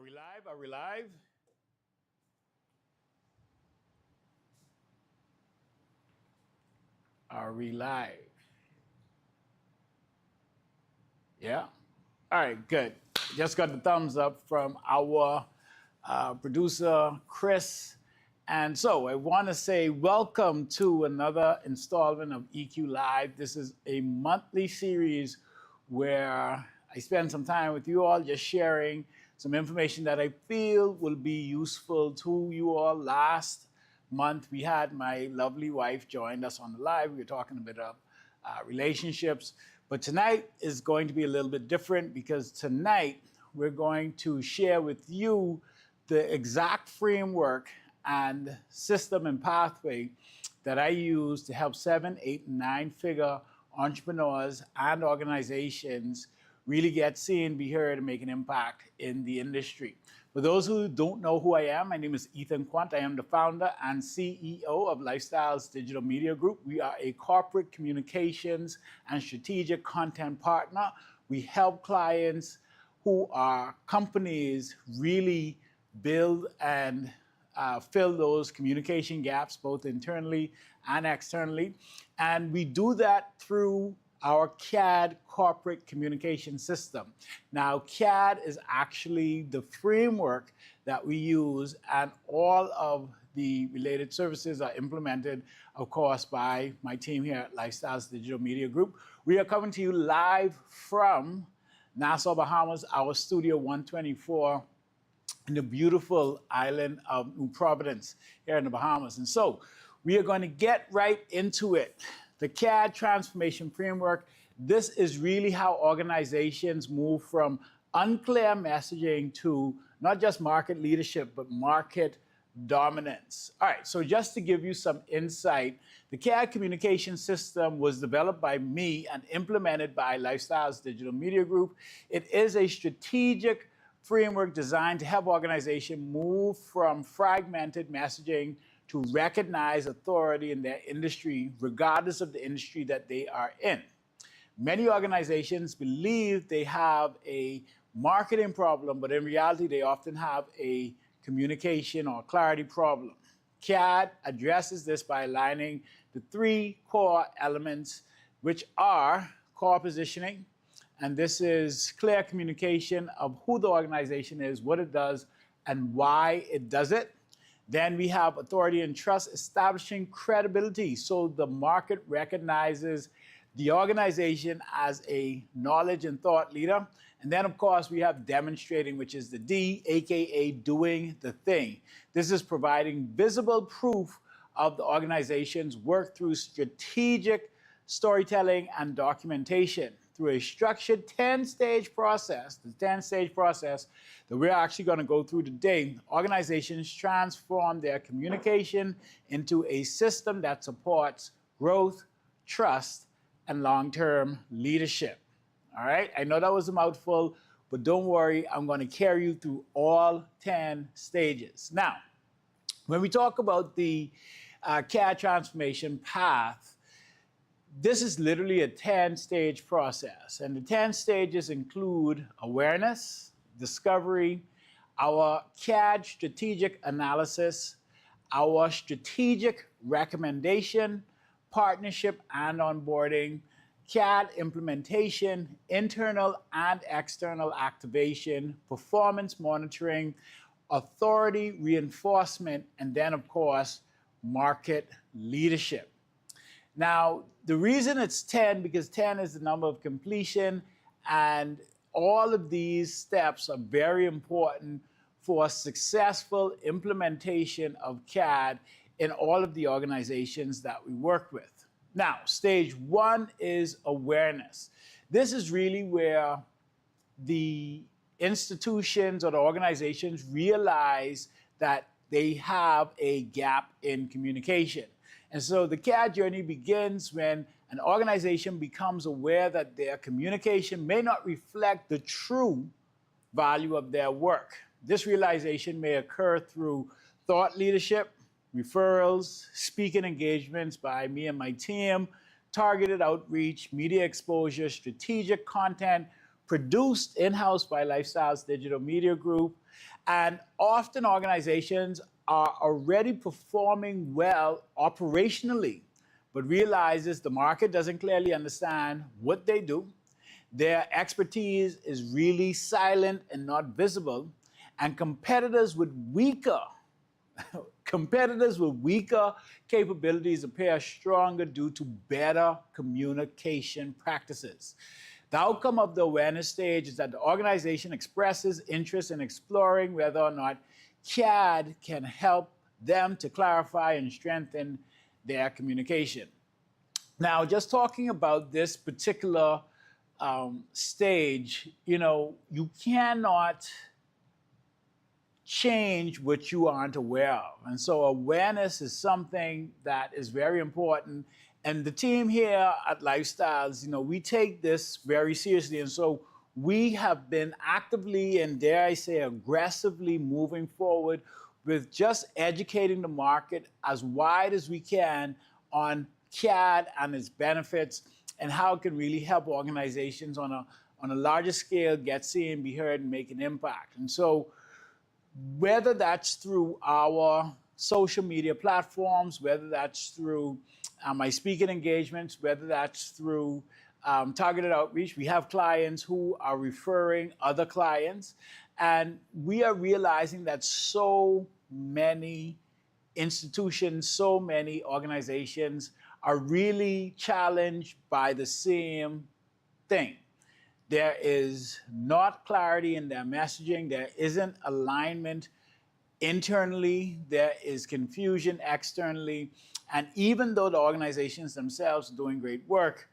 Are we live? Are we live? Are we live? Yeah? All right, good. Just got the thumbs up from our producer, Chris. And so I want to say welcome to another installment of EQ Live. This is a monthly series where I spend some time with you all just sharing some information that I feel will be useful to you all. Last month, we had my lovely wife join us on the live. We were talking a bit of relationships. But tonight is going to be a little bit different because tonight we're going to share with you the exact framework and system and pathway that I use to help 7, 8, and 9-figure entrepreneurs and organizations really get seen, be heard, and make an impact in the industry. For those who don't know who I am, my name is Ethan Quant. I am the founder and CEO of Lifestyles Digital Media Group. We are a corporate communications and strategic content partner. We help clients who are companies really build and fill those communication gaps, both internally and externally. And we do that through our CAD corporate communication system. Now, CAD is actually the framework that we use, and all of the related services are implemented, of course, by my team here at Lifestyles Digital Media Group. We are coming to you live from Nassau, Bahamas, our Studio 124, in the beautiful island of New Providence here in the Bahamas. And so we are going to get right into it. The CAD Transformation Framework, this is really how organizations move from unclear messaging to not just market leadership, but market dominance. All right, so just to give you some insight, the CAD communication system was developed by me and implemented by Lifestyles Digital Media Group. It is a strategic framework designed to help organizations move from fragmented messaging to recognize authority in their industry, regardless of the industry that they are in. Many organizations believe they have a marketing problem, but in reality, they often have a communication or clarity problem. CAD addresses this by aligning the 3 core elements, which are core positioning, and this is clear communication of who the organization is, what it does, and why it does it. Then we have authority and trust, establishing credibility. So the market recognizes the organization as a knowledge and thought leader. And then, of course, we have demonstrating, which is the D, aka doing the thing. This is providing visible proof of the organization's work through strategic storytelling and documentation. Through a structured 10-stage process, the 10-stage process that we're actually going to go through today, organizations transform their communication into a system that supports growth, trust, and long-term leadership. All right, I know that was a mouthful, but don't worry, I'm going to carry you through all 10 stages. Now, when we talk about the CAD transformation path, this is literally a 10-stage process, and the 10 stages include awareness, discovery, our CAD strategic analysis, our strategic recommendation, partnership and onboarding, CAD implementation, internal and external activation, performance monitoring, authority reinforcement, and then, of course, market leadership. Now, the reason it's 10, because 10 is the number of completion, and all of these steps are very important for successful implementation of CAD in all of the organizations that we work with. Now, stage 1 is awareness. This is really where the institutions or the organizations realize that they have a gap in communication. And so the CAD journey begins when an organization becomes aware that their communication may not reflect the true value of their work. This realization may occur through thought leadership, referrals, speaking engagements by me and my team, targeted outreach, media exposure, strategic content, produced in-house by Lifestyles Digital Media Group. And often organizations are already performing well operationally, but realizes the market doesn't clearly understand what they do. Their expertise is really silent and not visible, and competitors with weaker capabilities appear stronger due to better communication practices. The outcome of the awareness stage is that the organization expresses interest in exploring whether or not CAD can help them to clarify and strengthen their communication. Now, just talking about this particular stage, you cannot change what you aren't aware of. And so awareness is something that is very important. And the team here at Lifestyles, we take this very seriously. And so we have been actively and, dare I say, aggressively moving forward with just educating the market as wide as we can on CAD and its benefits and how it can really help organizations on a larger scale get seen, be heard, and make an impact. And so whether that's through our social media platforms, whether that's through my speaking engagements, whether that's through targeted outreach, we have clients who are referring other clients. And we are realizing that so many institutions, so many organizations are really challenged by the same thing. There is not clarity in their messaging. There isn't alignment internally. There is confusion externally. And even though the organizations themselves are doing great work,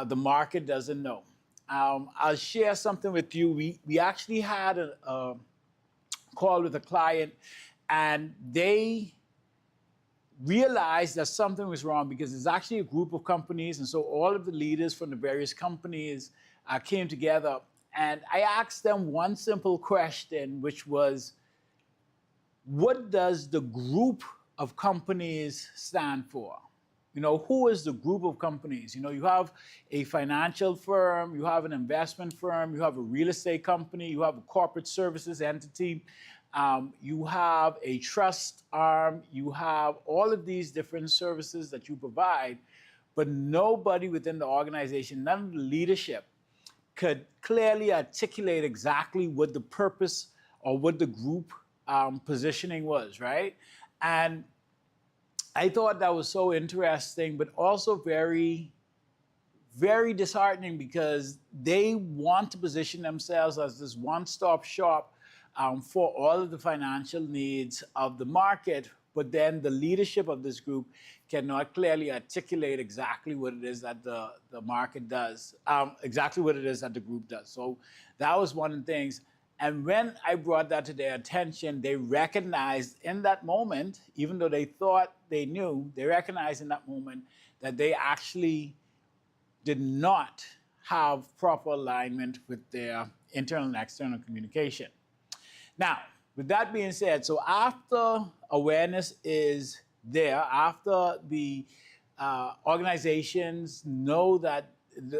the market doesn't know. I'll share something with you. We actually had a call with a client, and they realized that something was wrong because it's actually a group of companies. And so all of the leaders from the various companies came together, and I asked them one simple question, which was, what does the group of companies stand for? Who is the group of companies? You have a financial firm, you have an investment firm, you have a real estate company, you have a corporate services entity, you have a trust arm, you have all of these different services that you provide, but nobody within the organization, none of the leadership, could clearly articulate exactly what the purpose or what the group positioning was, right? And I thought that was so interesting, but also very, very disheartening, because they want to position themselves as this one-stop shop for all of the financial needs of the market, but then the leadership of this group cannot clearly articulate exactly what it is that the market does, exactly what it is that the group does. So that was one of the things. And when I brought that to their attention, they recognized in that moment, even though they thought they knew, they recognized in that moment that they actually did not have proper alignment with their internal and external communication. Now, with that being said, so after awareness is there, after the organizations know that,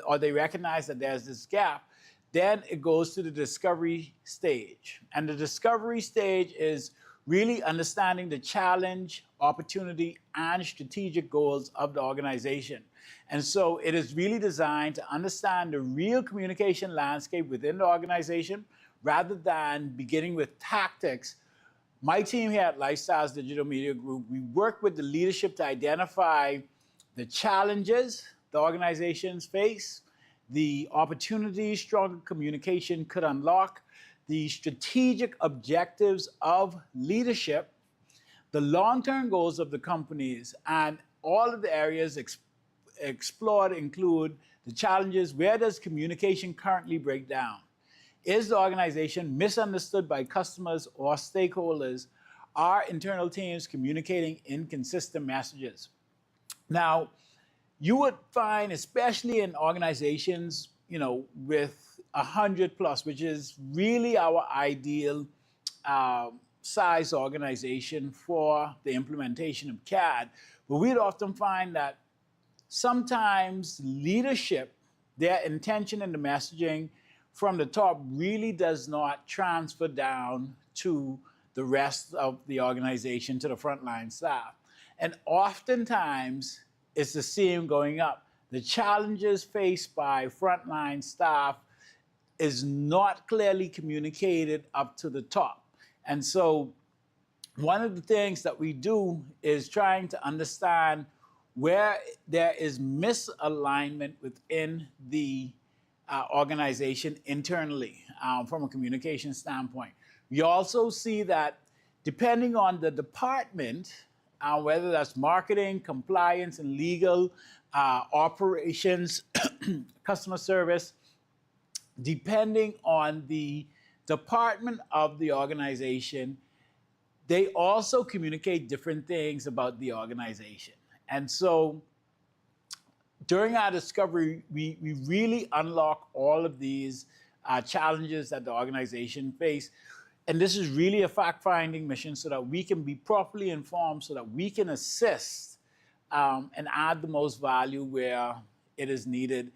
or they recognize that there's this gap, then it goes to the discovery stage. And the discovery stage is really understanding the challenge, opportunity, and strategic goals of the organization. And so it is really designed to understand the real communication landscape within the organization, rather than beginning with tactics. My team here at Lifestyles Digital Media Group, we work with the leadership to identify the challenges the organizations face, the opportunities stronger communication could unlock, the strategic objectives of leadership, the long-term goals of the companies, and all of the areas explored include the challenges. Where does communication currently break down? Is the organization misunderstood by customers or stakeholders? Are internal teams communicating inconsistent messages? Now, you would find, especially in organizations, with 100 plus, which is really our ideal size organization for the implementation of CAD, but we'd often find that sometimes leadership, their intention in the messaging from the top really does not transfer down to the rest of the organization, to the frontline staff. And oftentimes, it's the same going up. The challenges faced by frontline staff is not clearly communicated up to the top. And so one of the things that we do is trying to understand where there is misalignment within the organization internally from a communication standpoint. We also see that depending on the department, whether that's marketing, compliance, and legal, operations, customer service, depending on the department of the organization, they also communicate different things about the organization. And so during our discovery, we really unlock all of these challenges that the organization face. And this is really a fact-finding mission so that we can be properly informed, so that we can assist and add the most value where it is needed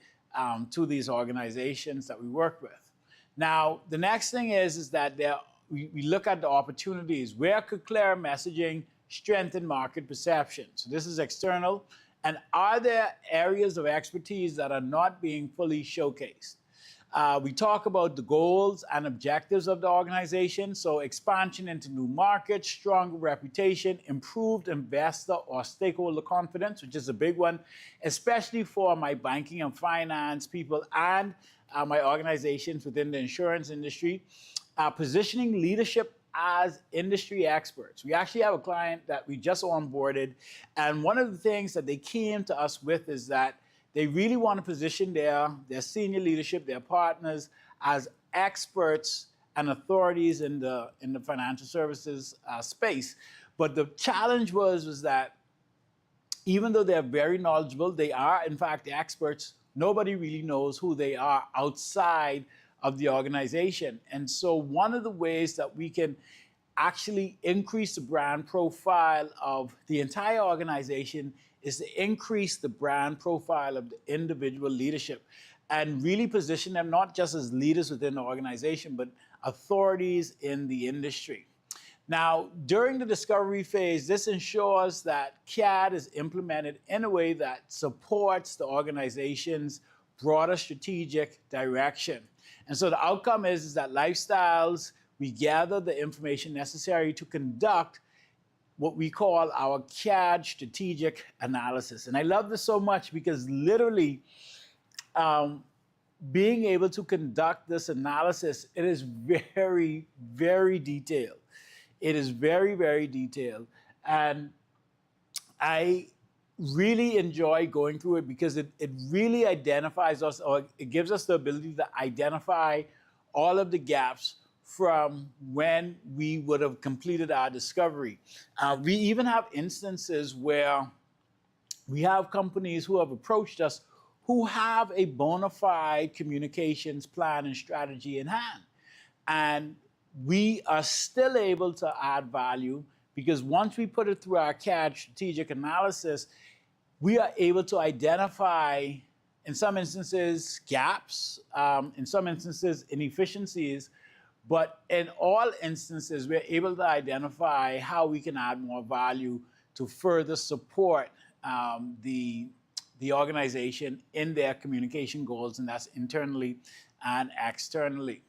to these organizations that we work with. Now, the next thing is that we look at the opportunities. Where could clear messaging strengthen market perception? So this is external. And are there areas of expertise that are not being fully showcased? We talk about the goals and objectives of the organization. So expansion into new markets, stronger reputation, improved investor or stakeholder confidence, which is a big one, especially for my banking and finance people and my organizations within the insurance industry. Positioning leadership as industry experts. We actually have a client that we just onboarded, and one of the things that they came to us with is that they really want to position their senior leadership, their partners, as experts and authorities in the financial services space. But the challenge was that even though they're very knowledgeable, they are in fact experts, nobody really knows who they are outside of the organization. And so one of the ways that we can actually increase the brand profile of the entire organization is to increase the brand profile of the individual leadership and really position them not just as leaders within the organization, but authorities in the industry. Now, during the discovery phase, this ensures that CAD is implemented in a way that supports the organization's broader strategic direction. And so the outcome is that Lifestyles, we gather the information necessary to conduct what we call our CAD strategic analysis. And I love this so much because literally being able to conduct this analysis, it is very, very detailed. It is very, very detailed. And I really enjoy going through it because it really identifies us, or it gives us the ability to identify all of the gaps from when we would have completed our discovery. We even have instances where we have companies who have approached us who have a bona fide communications plan and strategy in hand. And we are still able to add value because once we put it through our CAD strategic analysis, we are able to identify, in some instances, gaps, in some instances, inefficiencies, but in all instances, we're able to identify how we can add more value to further support the organization in their communication goals, and that's internally and externally.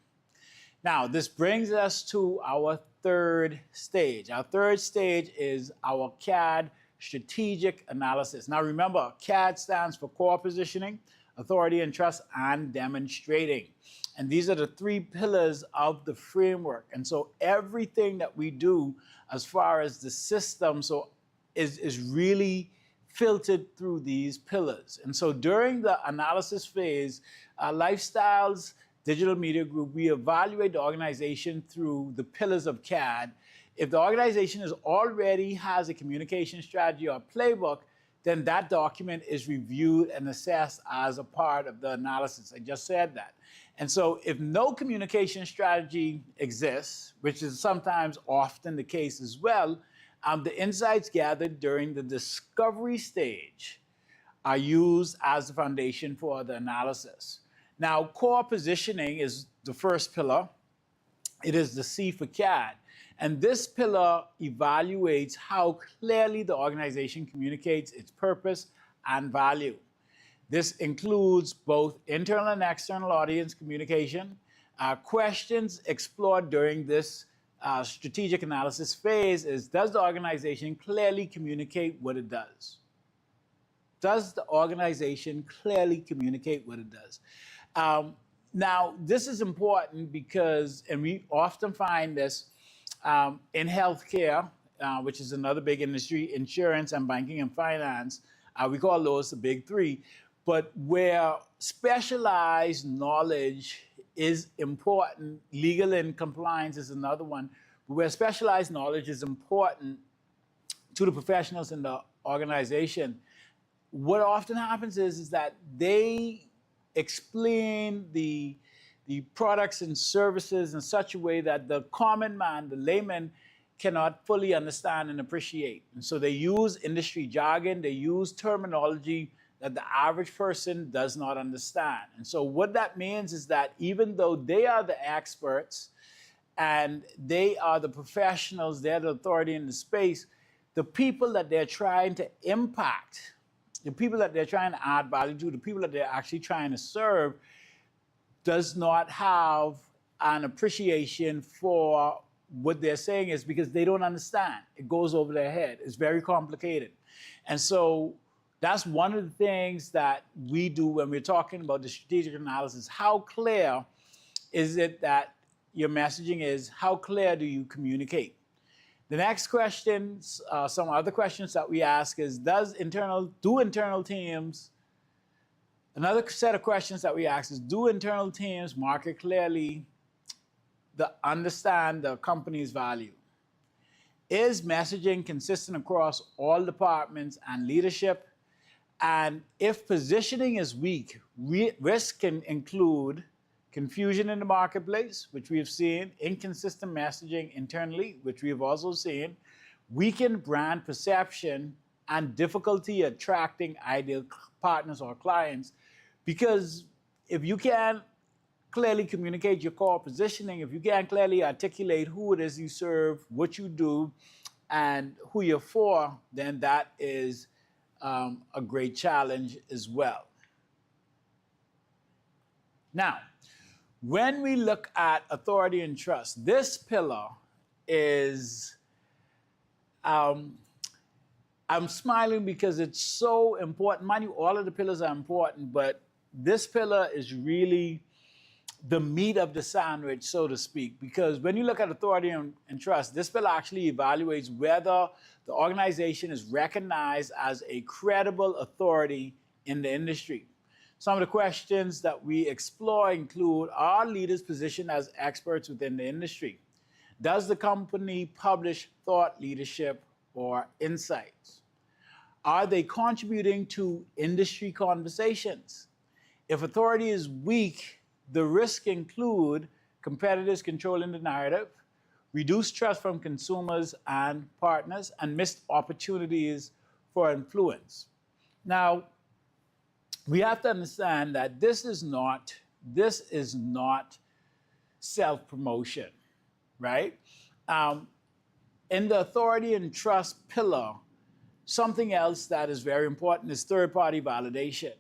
Now, this brings us to our third stage. Our third stage is our CAD strategic analysis. Now, remember, CAD stands for core positioning, authority and trust, and demonstrating. And these are the three pillars of the framework. And so everything that we do as far as the system is really filtered through these pillars. And so during the analysis phase, Lifestyles Digital Media Group, we evaluate the organization through the pillars of CAD. If the organization already has a communication strategy or playbook, then that document is reviewed and assessed as a part of the analysis. I just said that. And so if no communication strategy exists, which is sometimes often the case as well, the insights gathered during the discovery stage are used as the foundation for the analysis. Now, core positioning is the first pillar. It is the C for CAD. And this pillar evaluates how clearly the organization communicates its purpose and value. This includes both internal and external audience communication. Questions explored during this strategic analysis phase is, does the organization clearly communicate what it does? Does the organization clearly communicate what it does? Now, this is important because, and we often find this in healthcare, which is another big industry, insurance and banking and finance. We call those the big three. But where specialized knowledge is important, legal and compliance is another one, but where specialized knowledge is important to the professionals in the organization, what often happens is that they explain the products and services in such a way that the common man, the layman, cannot fully understand and appreciate. And so they use industry jargon, they use terminology that the average person does not understand. And so what that means is that even though they are the experts and they are the professionals, they're the authority in the space, the people that they're trying to impact, the people that they're trying to add value to, the people that they're actually trying to serve, does not have an appreciation for what they're saying, is because they don't understand. It goes over their head. It's very complicated. And so that's one of the things that we do when we're talking about the strategic analysis. How clear is it that your messaging is? How clear do you communicate? The next questions, some other questions that we ask is, do internal teams, another set of questions that we ask is, do internal teams market clearly, understand the company's value? Is messaging consistent across all departments and leadership? And if positioning is weak, risk can include confusion in the marketplace, which we've seen, inconsistent messaging internally, which we've also seen, weakened brand perception, and difficulty attracting ideal partners or clients. Because if you can't clearly communicate your core positioning, if you can't clearly articulate who it is you serve, what you do, and who you're for, then that is a great challenge as well. Now, when we look at authority and trust, this pillar is, I'm smiling because it's so important. Mind you, all of the pillars are important, but this pillar is really the meat of the sandwich, so to speak, because when you look at authority and trust, this pillar actually evaluates whether the organization is recognized as a credible authority in the industry. Some of the questions that we explore include, are leaders positioned as experts within the industry? Does the company publish thought leadership or insights? Are they contributing to industry conversations? If authority is weak, the risks include competitors controlling the narrative, reduced trust from consumers and partners, and missed opportunities for influence. Now, we have to understand that this is not self-promotion, right? In the authority and trust pillar, something else that is very important is third-party validation.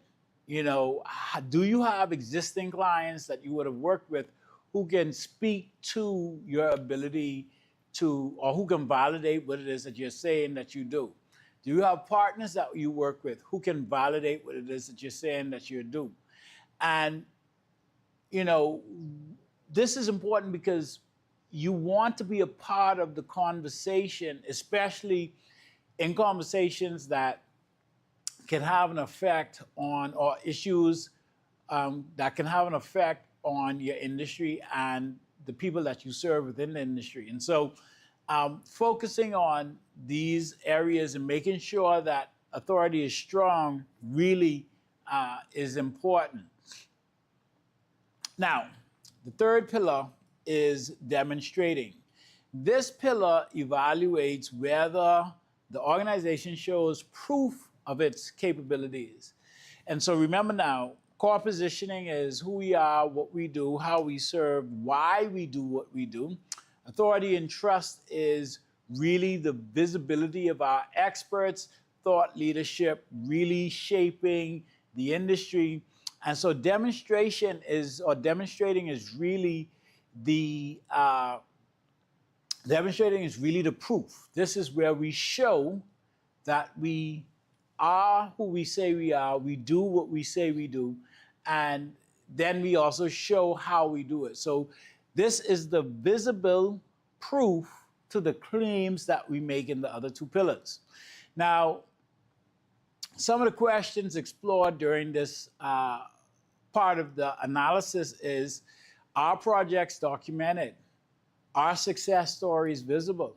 You know, do you have existing clients that you would have worked with who can speak to your ability to, or who can validate what it is that you're saying that you do? Do you have partners that you work with who can validate what it is that you're saying that you do? And, you know, this is important because you want to be a part of the conversation, especially in conversations that can have an effect on, or issues that can have an effect on your industry and the people that you serve within the industry. And so focusing on these areas and making sure that authority is strong really is important. Now, the third pillar is demonstrating. This pillar evaluates whether the organization shows proof of its capabilities. And so remember now, Core positioning is who we are, what we do, how we serve, why we do what we do. Authority and trust is really the visibility of our experts, thought leadership, really shaping the industry. And so demonstrating is really the demonstrating is really the proof. This is where we show that we are who we say we are, we do what we say we do, and then we also show how we do it. So this is the visible proof to the claims that we make in the other two pillars. Now, some of the questions explored during this part of the analysis is, are projects documented? Are success stories visible?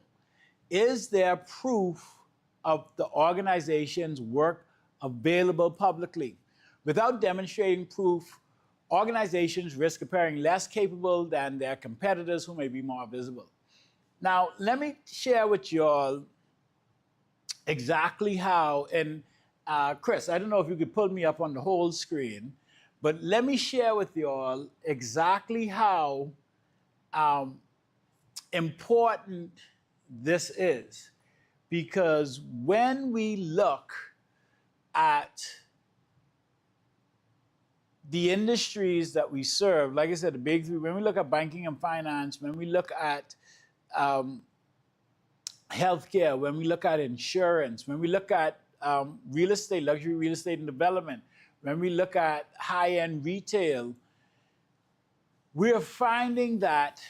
Is there proof of the organization's work available publicly? Without demonstrating proof, organizations risk appearing less capable than their competitors who may be more visible. Now, let me share with you all exactly how, and Chris, I don't know if you could pull me up on the whole screen, but let me share with you all exactly how important this is. Because when we look at the industries that we serve, like I said, the big three, when we look at banking and finance, when we look at healthcare, when we look at insurance, when we look at real estate, luxury real estate and development, when we look at high-end retail, we're finding that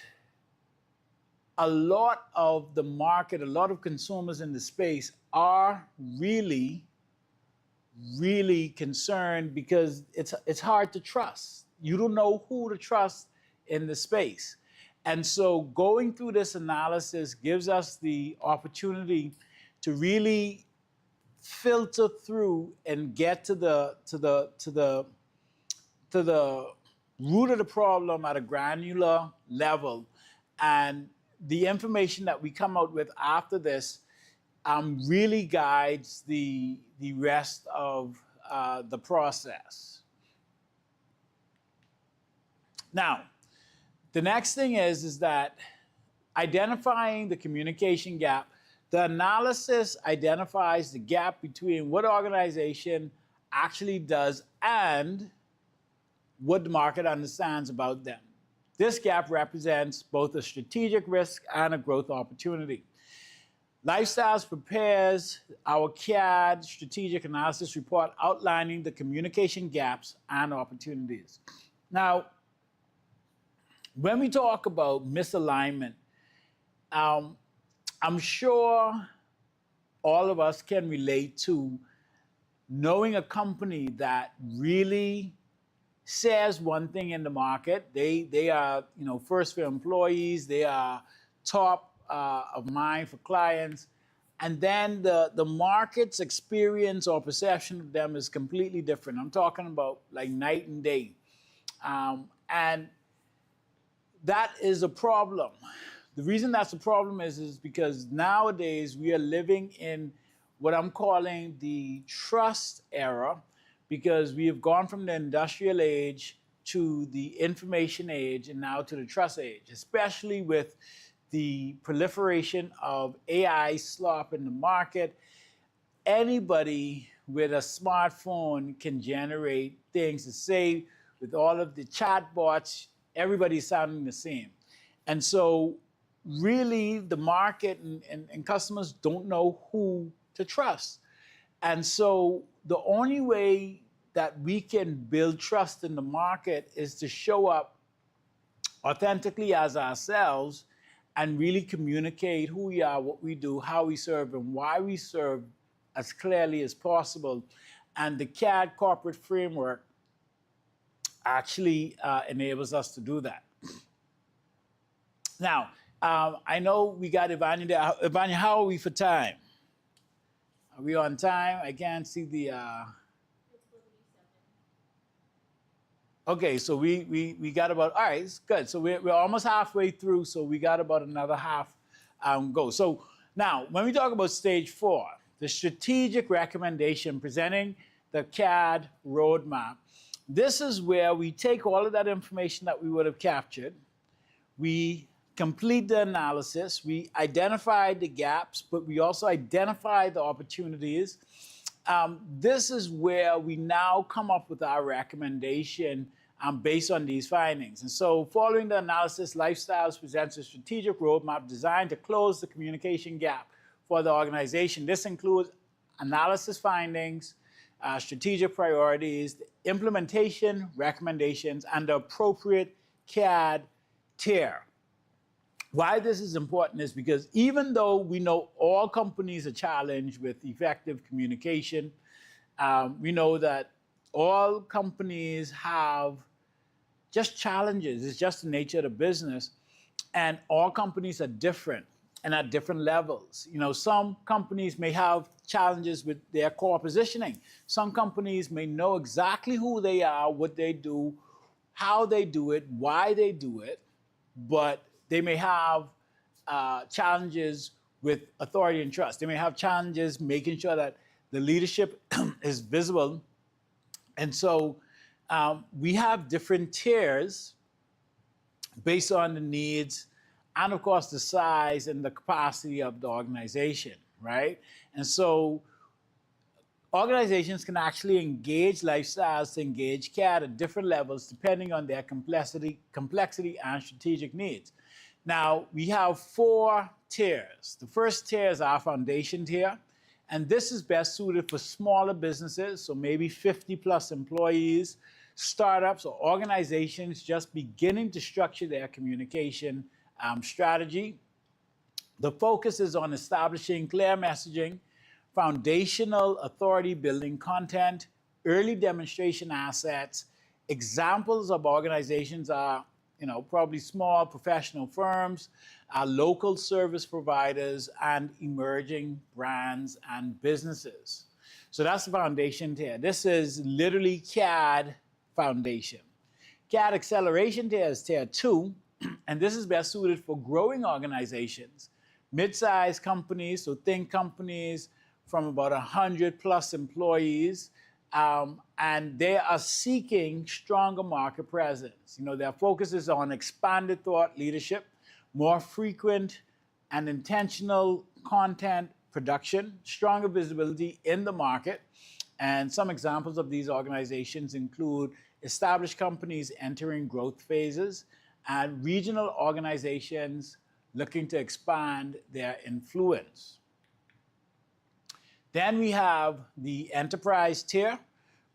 a lot of the market, a lot of consumers in the space are really, really concerned because it's hard to trust. You don't know who to trust in the space. And so going through this analysis gives us the opportunity to really filter through and get to the root of the problem at a granular level. And the information that we come out with after this really guides the rest of the process. Now, the next thing is that identifying the communication gap. The analysis identifies the gap between what organization actually does and what the market understands about them. This gap represents both a strategic risk and a growth opportunity. Lifestyles prepares our CAD strategic analysis report outlining the communication gaps and opportunities. Now, when we talk about misalignment, I'm sure all of us can relate to knowing a company that really says one thing in the market. They are, first for employees. They are top of mind for clients. And then the market's experience or perception of them is completely different. I'm talking about like night and day. And that is a problem. The reason that's a problem is because nowadays we are living in what I'm calling the trust era, because we have gone from the industrial age to the information age and now to the trust age, especially with the proliferation of AI slop in the market. Anybody with a smartphone can generate things to say. With all of the chatbots, everybody's sounding the same. And so really the market and customers don't know who to trust. And so the only way that we can build trust in the market is to show up authentically as ourselves and really communicate who we are, what we do, how we serve, and why we serve as clearly as possible. And the CAD corporate framework actually enables us to do that. Now, I know we got Ivania there. Ivania, how are we for time? Are we on time? I can't see the... Okay, so we got about, all right, it's good. So we're almost halfway through, so we got about another half go. So now, when we talk about stage 4, the strategic recommendation, presenting the CAD roadmap, This is where we take all of that information that we would have captured, we complete the analysis, we identify the gaps, but we also identify the opportunities. This is where we now come up with our recommendation based on these findings. And so following the analysis, Lifestyles presents a strategic roadmap designed to close the communication gap for the organization. This includes analysis findings, strategic priorities, the implementation recommendations, and the appropriate CAD tier. Why this is important is because even though we know all companies are challenged with effective communication, we know that all companies have just challenges. It's just the nature of the business. And all companies are different and at different levels. You know, some companies may have challenges with their core positioning. Some companies may know exactly who they are, what they do, how they do it, why they do it, but they may have challenges with authority and trust. They may have challenges making sure that the leadership is visible. And so we have different tiers based on the needs and, of course, the size and the capacity of the organization, right? And so organizations can actually engage Lifestyles to engage CAD at different levels depending on their complexity and strategic needs. Now, we have 4 tiers. The first tier is our foundation tier, and this is best suited for smaller businesses, so maybe 50 plus employees, startups, or organizations just beginning to structure their communication strategy. The focus is on establishing clear messaging, foundational authority building content, early demonstration assets. Examples of organizations are, you know, probably small professional firms, local service providers, and emerging brands and businesses. So that's the foundation tier. This is literally CAD foundation. CAD acceleration tier is tier 2, and this is best suited for growing organizations, mid-sized companies, so think companies from about 100 plus employees, and they are seeking stronger market presence. You know, their focus is on expanded thought leadership, more frequent and intentional content production, stronger visibility in the market. And some examples of these organizations include established companies entering growth phases and regional organizations looking to expand their influence. Then we have the enterprise tier,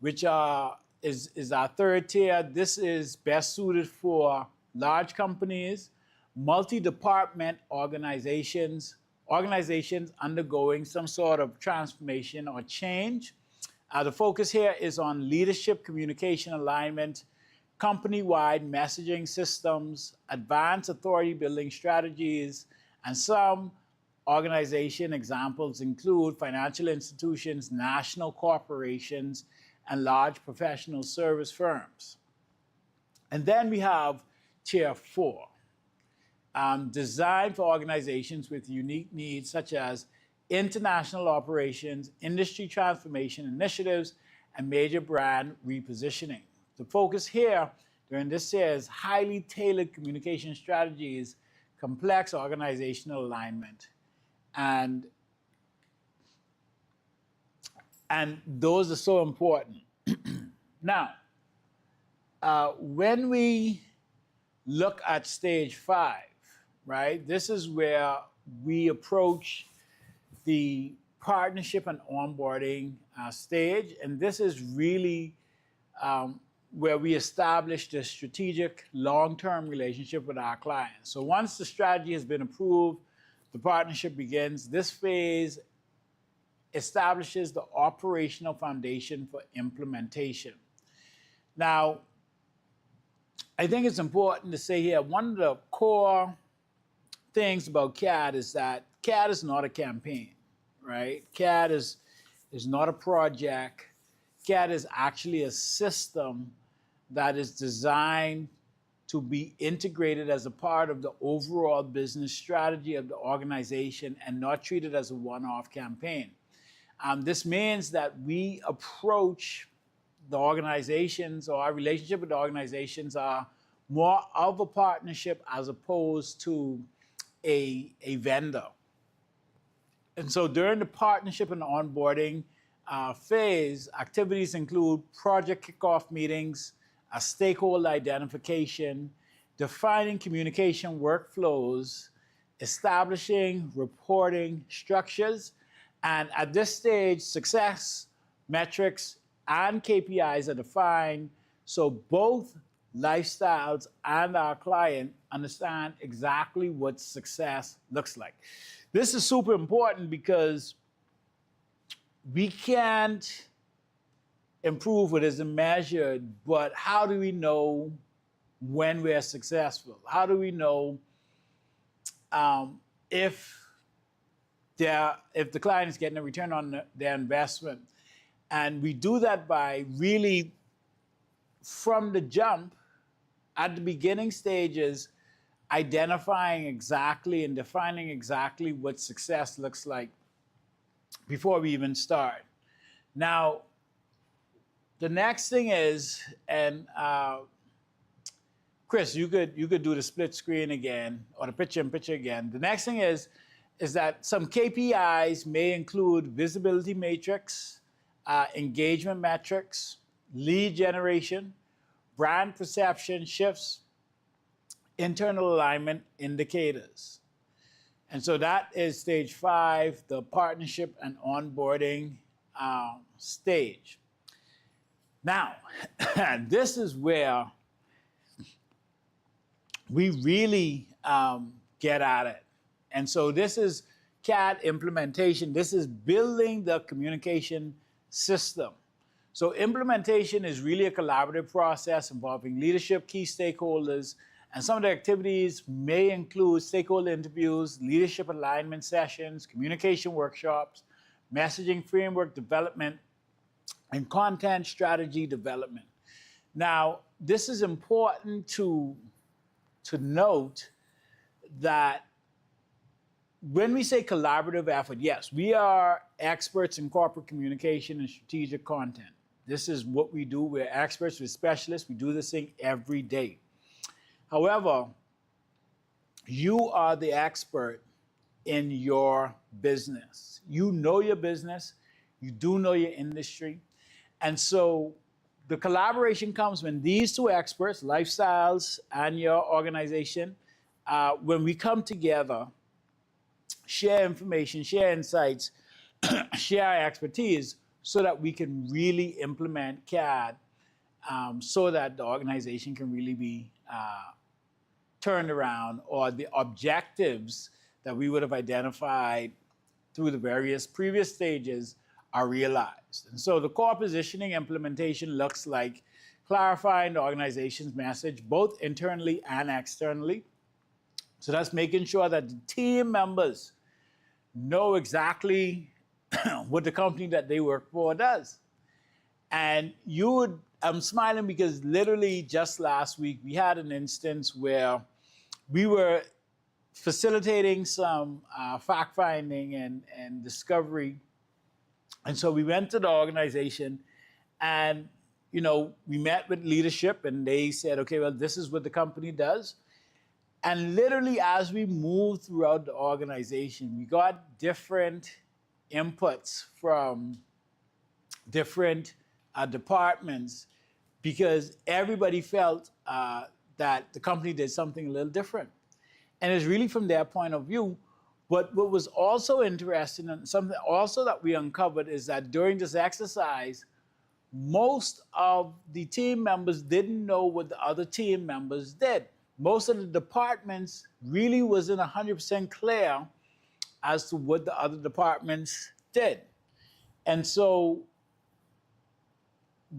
which is our third tier. This is best suited for large companies, multi-department organizations undergoing some sort of transformation or change. The focus here is on leadership, communication alignment, company-wide messaging systems, advanced authority building strategies, and some organization examples include financial institutions, national corporations, and large professional service firms. And then we have tier 4, designed for organizations with unique needs such as international operations, industry transformation initiatives, and major brand repositioning. The focus here during this year is highly tailored communication strategies, complex organizational alignment, and those are so important. Now, when we look at stage 5, right, this is where we approach the partnership and onboarding stage, and this is really where we establish the strategic long-term relationship with our clients. So once the strategy has been approved, the partnership begins. This phase establishes the operational foundation for implementation. Now, I think it's important to say here, one of the core things about CAD is that CAD is not a campaign, right? CAD is not a project. CAD is actually a system that is designed to be integrated as a part of the overall business strategy of the organization and not treated as a one-off campaign. This means that we approach the organizations or our relationship with the organizations are more of a partnership as opposed to a vendor. And so during the partnership and onboarding phase, activities include project kickoff meetings, a stakeholder identification, defining communication workflows, establishing reporting structures, and at this stage, success metrics and KPIs are defined so both Lifestyles and our client understand exactly what success looks like. This is super important because we can't improve what isn't measured, but how do we know when we're successful? How do we know if the client is getting a return on their investment? And we do that by really, from the jump, at the beginning stages, identifying exactly and defining exactly what success looks like before we even start. Now, the next thing is, and Chris, you could do the split screen again, or the picture-in-picture again. The next thing is that some KPIs may include visibility matrix, engagement metrics, lead generation, brand perception shifts, internal alignment indicators. And so that is stage 5, the partnership and onboarding stage. Now, this is where we really get at it. And so this is CAD implementation. This is building the communication system. So implementation is really a collaborative process involving leadership, key stakeholders, and some of the activities may include stakeholder interviews, leadership alignment sessions, communication workshops, messaging framework development, and content strategy development. Now, this is important to note that when we say collaborative effort, yes, we are experts in corporate communication and strategic content. This is what we do. We're experts, we're specialists. We do this thing every day. However, you are the expert in your business. You know your business. You do know your industry. And so the collaboration comes when these two experts, Lifestyles and your organization, when we come together, share information, share insights, share our expertise so that we can really implement CAD so that the organization can really be turned around, or the objectives that we would have identified through the various previous stages are realized. And so the core positioning implementation looks like clarifying the organization's message, both internally and externally. So that's making sure that the team members know exactly what the company that they work for does. And I'm smiling because literally just last week, we had an instance where we were facilitating some fact-finding and discovery. And so we went to the organization and, we met with leadership and they said, okay, well, this is what the company does. And literally as we moved throughout the organization, we got different inputs from different departments because everybody felt that the company did something a little different. And it's really from their point of view. But what was also interesting and something also that we uncovered is that during this exercise, most of the team members didn't know what the other team members did. Most of the departments really wasn't 100% clear as to what the other departments did. And so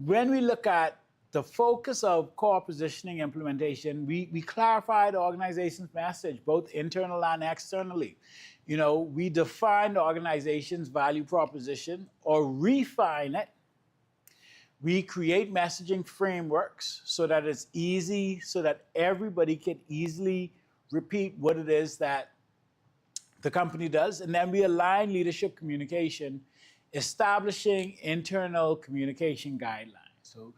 when we look at the focus of core positioning implementation, we clarify the organization's message, both internal and externally. We define the organization's value proposition or refine it. We create messaging frameworks so that it's easy, so that everybody can easily repeat what it is that the company does. And then we align leadership communication, establishing internal communication guidelines. So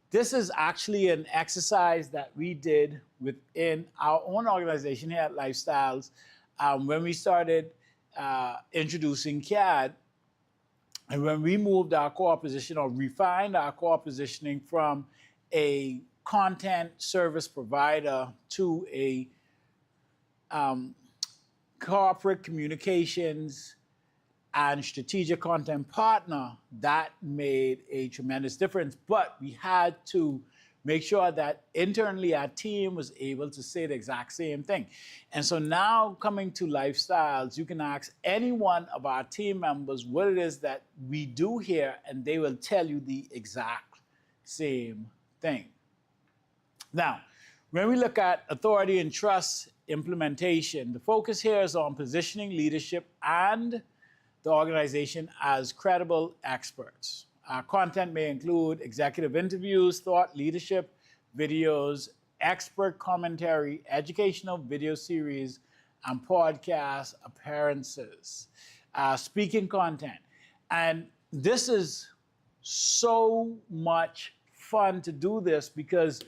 this is actually an exercise that we did within our own organization here at Lifestyles when we started introducing CAD, and when we moved our core position or refined our core positioning from a content service provider to a corporate communications and strategic content partner, that made a tremendous difference. But we had to make sure that internally our team was able to say the exact same thing. And so now coming to Lifestyles, you can ask any one of our team members what it is that we do here, and they will tell you the exact same thing. Now, when we look at authority and trust implementation, the focus here is on positioning leadership and the organization as credible experts. Content may include executive interviews, thought leadership videos, expert commentary, educational video series, and podcast appearances, speaking content. And this is so much fun to do this because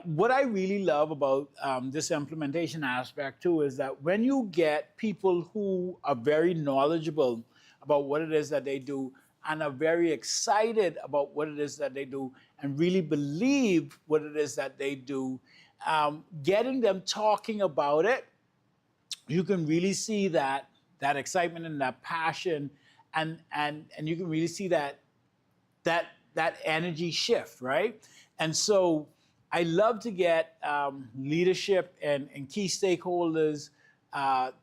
what I really love about this implementation aspect too is that when you get people who are very knowledgeable about what it is that they do and are very excited about what it is that they do and really believe what it is that they do, getting them talking about it, you can really see that excitement and that passion, and you can really see that energy shift, right? And so I love to get leadership and key stakeholders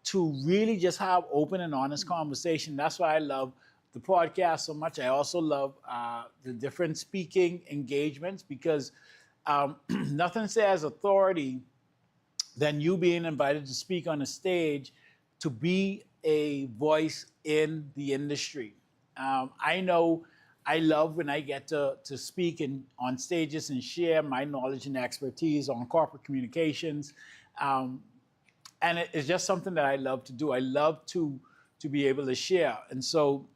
to really just have open and honest conversation. That's why I love the podcast so much. I also love the different speaking engagements because nothing says authority than you being invited to speak on a stage to be a voice in the industry. I know I love when I get to speak on stages and share my knowledge and expertise on corporate communications. And it's just something that I love to do. I love to be able to share. And so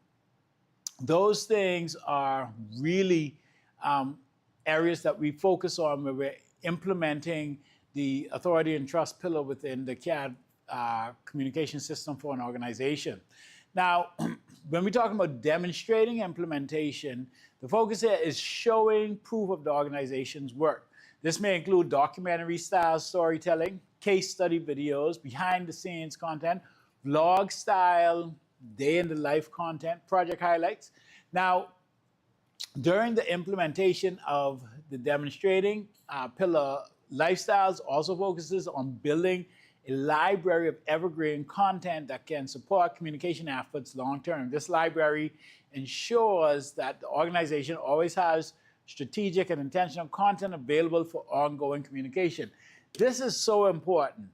those things are really areas that we focus on when we're implementing the authority and trust pillar within the CAD communication system for an organization. Now, when we're talking about demonstrating implementation, the focus here is showing proof of the organization's work. This may include documentary style storytelling, case study videos, behind the scenes content, vlog style, day in the life content, project highlights. Now, during the implementation of the demonstrating pillar, Lifestyles also focuses on building a library of evergreen content that can support communication efforts long term. This library ensures that the organization always has strategic and intentional content available for ongoing communication. This is so important.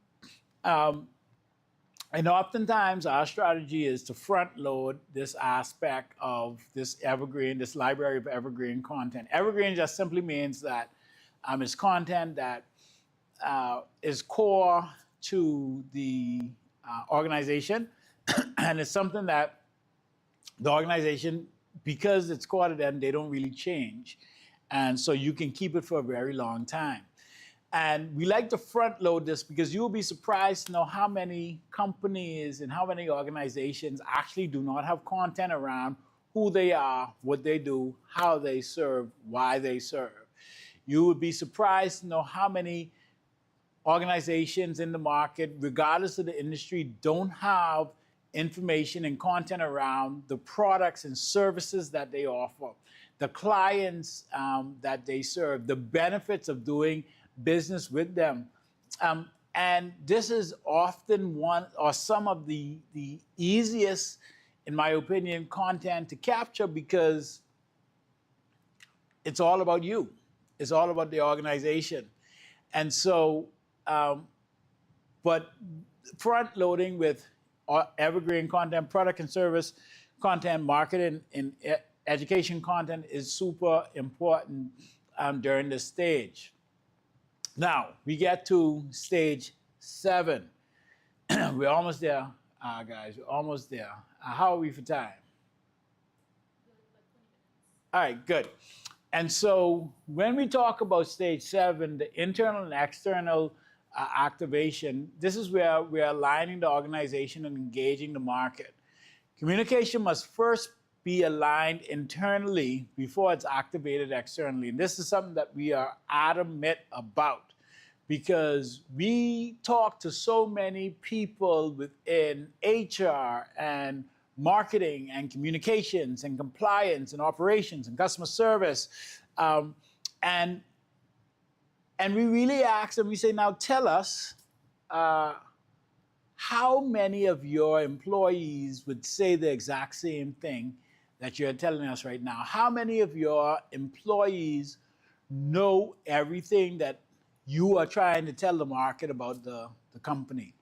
And oftentimes our strategy is to front load this aspect of this evergreen, this library of evergreen content. Evergreen just simply means that it's content that is core to the organization, and it's something that the organization, because it's core to them, they don't really change. And so you can keep it for a very long time. And we like to front load this because you'll be surprised to know how many companies and how many organizations actually do not have content around who they are, what they do, how they serve, why they serve. You would be surprised to know how many organizations in the market, regardless of the industry, don't have information and content around the products and services that they offer, the clients that they serve, the benefits of doing business with them. And this is often one or some of the easiest, in my opinion, content to capture because it's all about you. It's all about the organization. And so, but front loading with evergreen content, product and service content, marketing and education content is super important during this stage. Now, we get to stage 7. We're almost there, guys. We're almost there. How are we for time? All right, good. And so when we talk about stage 7, the internal and external activation, this is where we're aligning the organization and engaging the market. Communication must first be aligned internally before it's activated externally. And this is something that we are adamant about because we talk to so many people within HR and marketing and communications and compliance and operations and customer service. And we really ask them, we say, now tell us, how many of your employees would say the exact same thing that you're telling us right now? How many of your employees know everything that you are trying to tell the market about the company?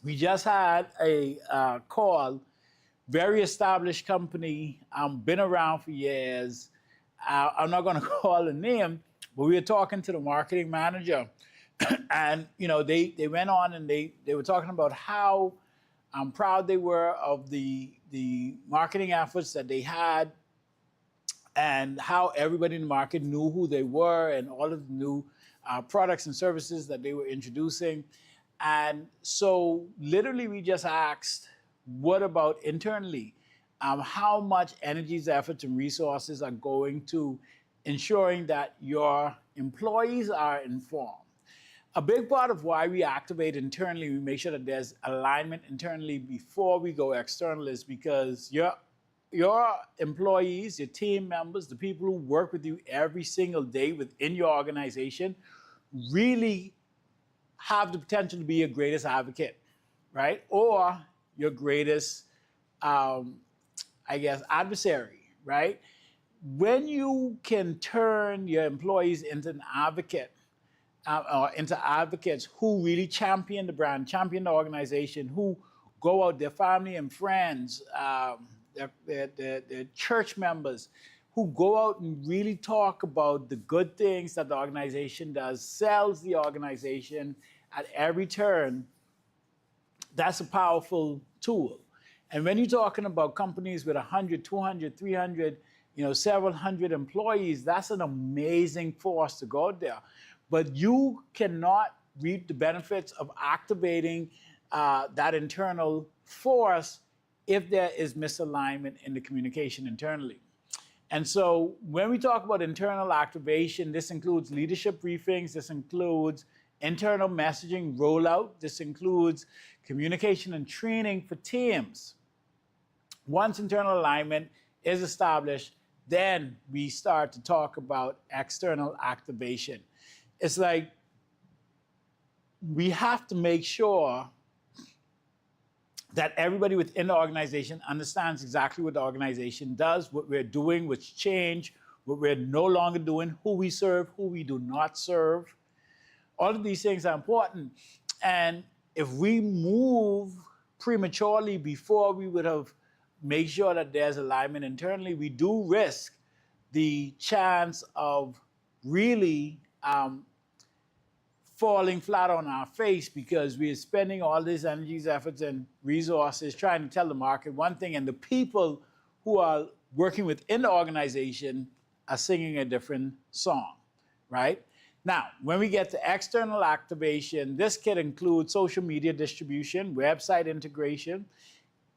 We just had a call, very established company, been around for years. I'm not going to call the name, but we were talking to the marketing manager. And they went on and they were talking about how proud they were of the marketing efforts that they had and how everybody in the market knew who they were and all of the new products and services that they were introducing. And so literally we just asked, what about internally? How much energies, efforts, and resources are going to ensuring that your employees are informed? A big part of why we activate internally, we make sure that there's alignment internally before we go external, is because your employees, your team members, the people who work with you every single day within your organization really have the potential to be your greatest advocate, right? Or your greatest, adversary, right? When you can turn your employees into an advocate, or into advocates who really champion the brand, champion the organization, who go out, their family and friends, their church members, who go out and really talk about the good things that the organization does, sells the organization at every turn, that's a powerful tool. And when you're talking about companies with 100, 200, 300, several hundred employees, that's an amazing force to go out there. But you cannot reap the benefits of activating that internal force if there is misalignment in the communication internally. And so when we talk about internal activation, this includes leadership briefings, this includes internal messaging rollout, this includes communication and training for teams. Once internal alignment is established, then we start to talk about external activation. It's like we have to make sure that everybody within the organization understands exactly what the organization does, what we're doing, what's changed, what we're no longer doing, who we serve, who we do not serve. All of these things are important. And if we move prematurely before we would have made sure that there's alignment internally, we do risk the chance of really falling flat on our face because we are spending all these energies, efforts, and resources trying to tell the market one thing, and the people who are working within the organization are singing a different song, right? Now, when we get to external activation, this can include social media distribution, website integration,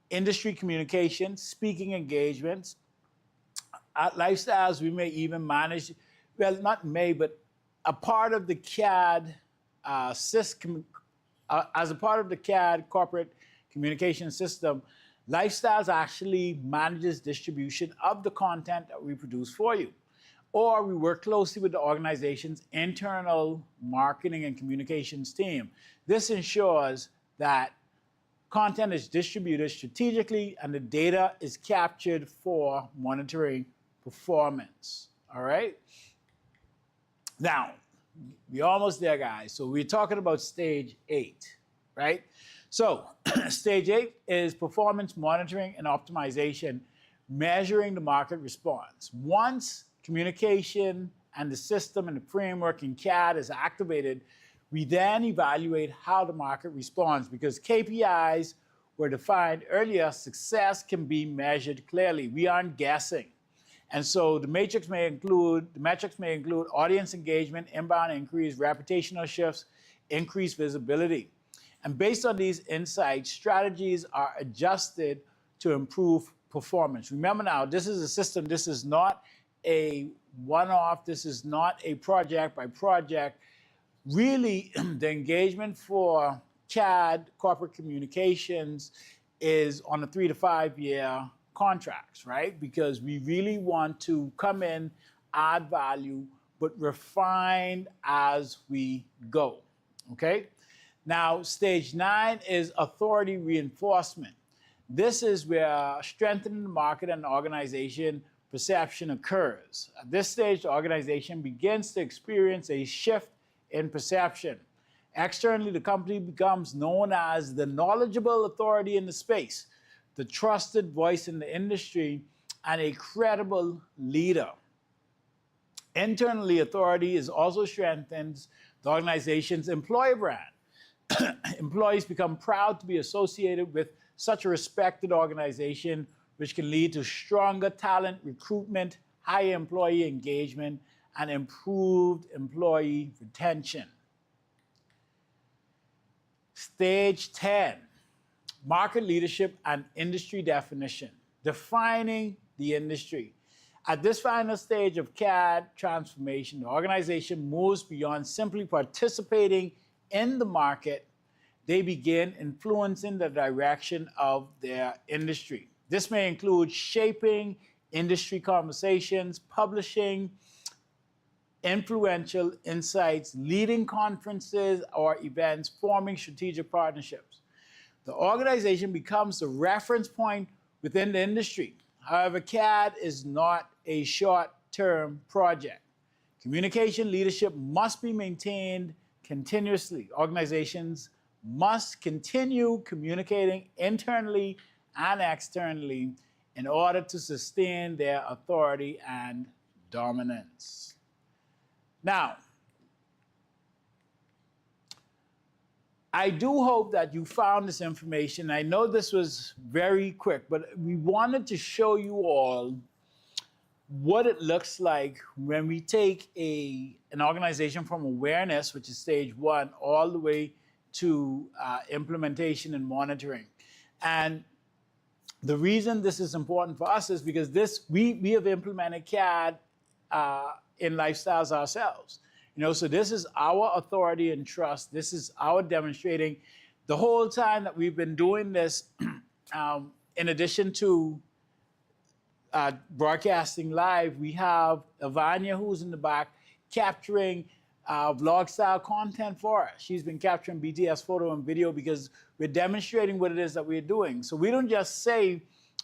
industry communication, speaking engagements. At Lifestyles, we may even manage, well, not may, but a part of the CAD system, as a part of the CAD corporate communication system, Lifestyles actually manages distribution of the content that we produce for you. Or we work closely with the organization's internal marketing and communications team. This ensures that content is distributed strategically and the data is captured for monitoring performance, all right? Now, we're almost there, guys. So we're talking about stage 8, right? So stage 8 is performance monitoring and optimization, measuring the market response. Once communication and the system and the framework in CAD is activated, we then evaluate how the market responds because KPIs were defined earlier. Success can be measured clearly. We aren't guessing. And so the metrics may include audience engagement, inbound increase, reputational shifts, increased visibility. And based on these insights, strategies are adjusted to improve performance. Remember now, this is a system. This is not a one-off. This is not a project by project. Really, the engagement for CAD, corporate communications, is on a 3 to 5 year contracts, right? Because we really want to come in, add value, but refine as we go, okay? Now, stage 9 is authority reinforcement. This is where strengthening the market and organization perception occurs. At this stage, the organization begins to experience a shift in perception. Externally, the company becomes known as the knowledgeable authority in the space, the trusted voice in the industry, and a credible leader. Internally, authority is also strengthens the organization's employer brand. Employees become proud to be associated with such a respected organization, which can lead to stronger talent recruitment, higher employee engagement, and improved employee retention. Stage 10, market leadership and industry definition, defining the industry. At this final stage of CAD transformation, the organization moves beyond simply participating in the market. They begin influencing the direction of their industry. This may include shaping industry conversations, publishing influential insights, leading conferences or events, forming strategic partnerships. The organization becomes the reference point within the industry. However, CAD is not a short-term project. Communication leadership must be maintained continuously. Organizations must continue communicating internally and externally in order to sustain their authority and dominance. Now, I do hope that you found this information. I know this was very quick, but we wanted to show you all what it looks like when we take an organization from awareness, which is stage 1, all the way to implementation and monitoring. And the reason this is important for us is because we have implemented CAD in Lifestyles ourselves. So this is our authority and trust. This is our demonstrating. The whole time that we've been doing this, in addition to broadcasting live, we have Ivania, who's in the back, capturing vlog style content for us. She's been capturing BTS photo and video because we're demonstrating what it is that we're doing. So we don't just say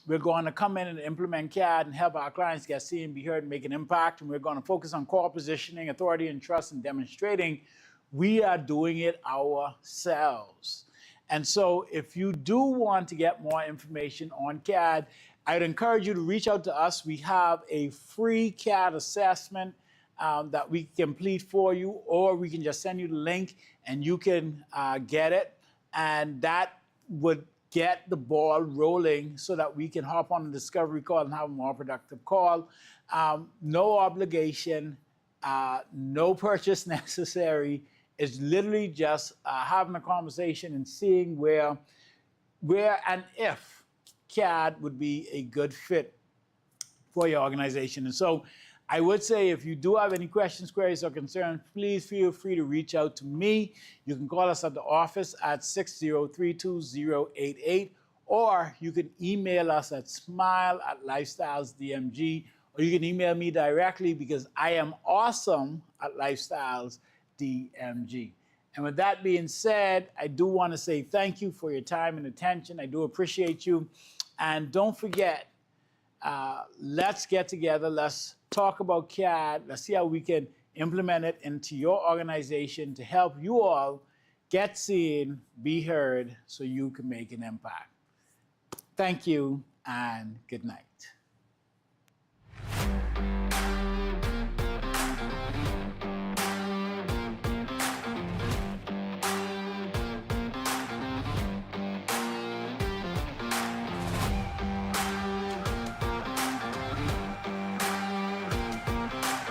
we're going to come in and implement CAD and help our clients get seen, be heard, and make an impact, and we're going to focus on core positioning, authority and trust, and demonstrating. We are doing it ourselves. And so if you do want to get more information on CAD, I'd encourage you to reach out to us. We have a free CAD assessment that we complete for you, or we can just send you the link and you can get it. And that would get the ball rolling so that we can hop on a discovery call and have a more productive call. No obligation, no purchase necessary. It's literally just having a conversation and seeing where and if CAD would be a good fit for your organization. And so I would say if you do have any questions, queries, or concerns, please feel free to reach out to me. You can call us at the office at 603-2088, or you can email us at smile@lifestylesdmg, or you can email me directly because I am awesome at lifestylesdmg. And with that being said, I do want to say thank you for your time and attention. I do appreciate you. And don't forget, let's get together. Let's talk about CAD. Let's see how we can implement it into your organization to help you all get seen, be heard, so you can make an impact. Thank you, and good night.